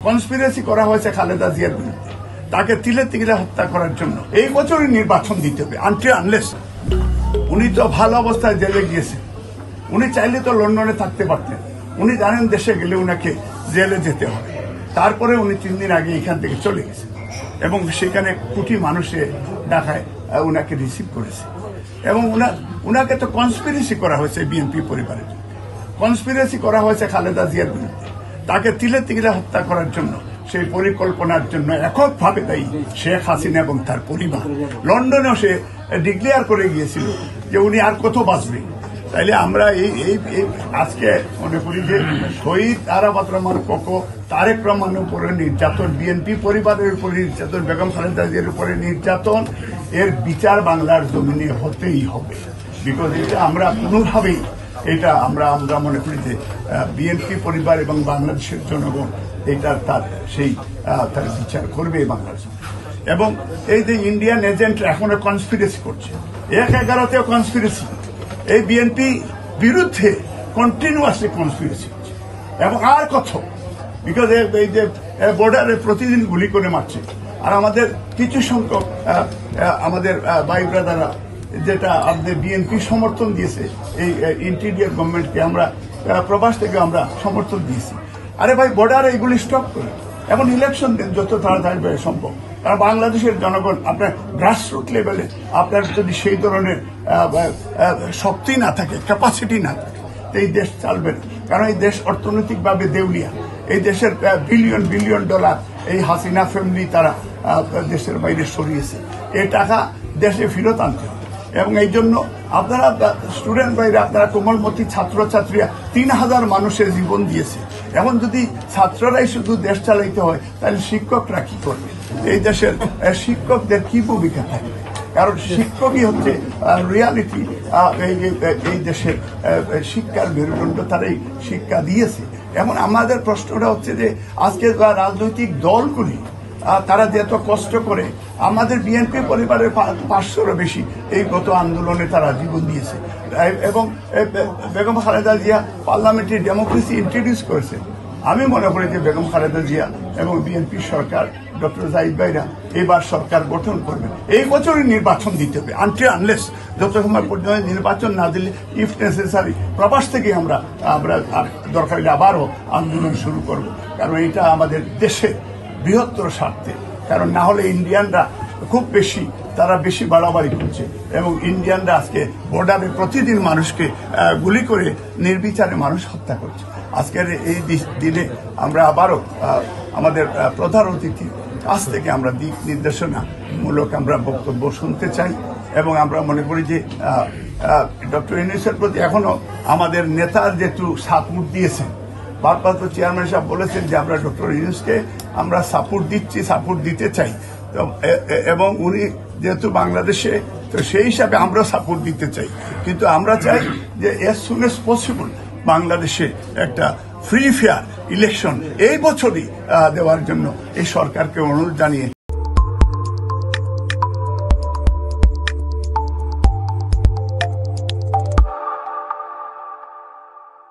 Conspiracy করা হয়েছে খালেদা জিয়ার বিরুদ্ধে, তাকে তিলে তিলে হত্যা করার জন্য। এই বছরই নির্বাচন দিতে হবে আনলেস। উনি তো ভালো অবস্থায় জেলে গিয়েছেন, উনি চাইলে তো লন্ডনে থাকতে পারতেন। উনি জানেন দেশে গেলে উনাকে জেলে যেতে হবে। তারপরে উনি 3 দিন আগে এখান থেকে চলে গেছেন এবং সেখানে কোটি মানুষে ঢাকায় উনাকে রিসিভ করেছে। এবং উনাকে তো কনস্পিরেসি করা হয়েছে বিএনপি পরিবারের, কনস্পিরেসি করা হয়েছে খালেদা জিয়ার বিরুদ্ধে, তাকে তিলে তিলে হত্যা করার জন্য। সেই পরিকল্পনার জন্য এককভাবে দায়ী শেখ হাসিনা এবং তার পরিবার। লন্ডনেও সে ডিক্লেয়ার করে গিয়েছিল যে উনি আর কত বাঁচবে। তাইলে আমরা এই আজকে মনে করি যে শহীদ আরাফাত রহমান কোকো, তারেক রহমানের উপরে নির্যাতন, বিএনপি পরিবারের উপরে নির্যাতন, বেগম খালেদা জিয়ার উপরে নির্যাতন, এর বিচার বাংলার জমিনে হতেই হবে। বিকজ এটা আমরা কোনোভাবেই এটা আমরা মনে করি যে বিএনপি পরিবার এবং বাংলাদেশের জনগণ এটা তার বিচার করবে বাংলাদেশ। এবং এই যে ইন্ডিয়ান এজেন্ট এখনো কনস্পিরেসি করছে, 1-11তেও কনস্পিরেসি, এই বিএনপি বিরুদ্ধে কন্টিনিউয়াসলি কনস্পিরেসি হচ্ছে। এবং আর কত, বিকজ এই যে বর্ডারে প্রতিদিন গুলি করে মারছে। আর আমাদের কিছু সংখ্যক আমাদের ভাই ব্রাদাররা যেটা আমাদের বিএনপি সমর্থন দিয়েছে, এই ইন্টিরিয়র গভর্নমেন্টকে আমরা প্রবাস থেকে আমরা সমর্থন দিয়েছি। আরে ভাই, বর্ডারে এগুলি স্টপ করে এখন ইলেকশন দেন যত তাড়াতাড়ি সম্ভব। কারণ বাংলাদেশের জনগণ আপনার গ্রাসরুট লেভেলে আপনার যদি সেই ধরনের শক্তি না থাকে, ক্যাপাসিটি না থাকে, এই দেশ চলবে না। কারণ এই দেশ অর্থনৈতিকভাবে দেউলিয়া। এই দেশের বিলিয়ন বিলিয়ন ডলার এই হাসিনা ফ্যামিলি তারা দেশের বাইরে সরিয়েছে। এই টাকা দেশে ফেরত আনতে হবে। এবং এই জন্য আপনারা স্টুডেন্ট ভাইরা, আপনারা কোমলমতি ছাত্রছাত্রীরা 3000 মানুষের জীবন দিয়েছে। এখন যদি ছাত্ররাই শুধু দেশ চালাইতে হয়, তাহলে শিক্ষকরা কি করবে? এই দেশের শিক্ষকদের কি ভূমিকা থাকবে? কারণ শিক্ষকই হচ্ছে রিয়ালিটি। এই দেশের শিক্ষার মেরুদণ্ড তারাই শিক্ষা দিয়েছে। এখন আমাদের প্রশ্নটা হচ্ছে যে আজকে রাজনৈতিক দলগুলি তারা যে এত কষ্ট করে, আমাদের বিএনপি পরিবারের 500-এরও বেশি এই গত আন্দোলনে তারা জীবন দিয়েছে। এবং Begum Khaleda Zia parliamentary democracy introduce করেছে। আমি মনে করি যে বেগম খালেদা জিয়া এবং বিএনপি সরকার, ডক্টর জাহিদ ভাইরা এবার সরকার গঠন করবে। এই বছরই নির্বাচন দিতে হবে আনলেস। যত সময় পর্যন্ত নির্বাচন না দিলে, ইফ নেসেসারি, প্রবাস থেকে আমরা দরকার হলে আবারও আন্দোলন শুরু করব। কারণ এটা আমাদের দেশে বৃহত্তর স্বার্থে। কারণ না হলে ইন্ডিয়ানরা খুব বেশি, তারা বেশি বাড়াবাড়ি করছে। এবং ইন্ডিয়ানরা আজকে বর্ডারে প্রতিদিন মানুষকে গুলি করে নির্বিচারে মানুষ হত্যা করছে। আজকের এই দিনে আমরা আবারও আমাদের প্রধান অতিথির কাছ থেকে আমরা দিক নির্দেশনা মূলক আমরা বক্তব্য শুনতে চাই। এবং আমরা মনে করি যে ডক্টর ইউনূসের প্রতি এখনো আমাদের নেতার যেহেতু সাপোর্ট দিয়েছেন, ভারপ্রাপ্ত চেয়ারম্যান সাহেব বলেছেন যে আমরা ডক্টর ইউনূসকে আমরা সাপোর্ট দিচ্ছি, সাপোর্ট দিতে চাই। এবং উনি যেহেতু বাংলাদেশে, তো সেই হিসাবে আমরা সাপোর্ট দিতে চাই। কিন্তু আমরা চাই যে এজ সুন এজ পসিবল বাংলাদেশে একটা ফ্রি ফেয়ার ইলেকশন এই বছরই দেওয়ার জন্য এই সরকারকে অনুরোধ জানিয়ে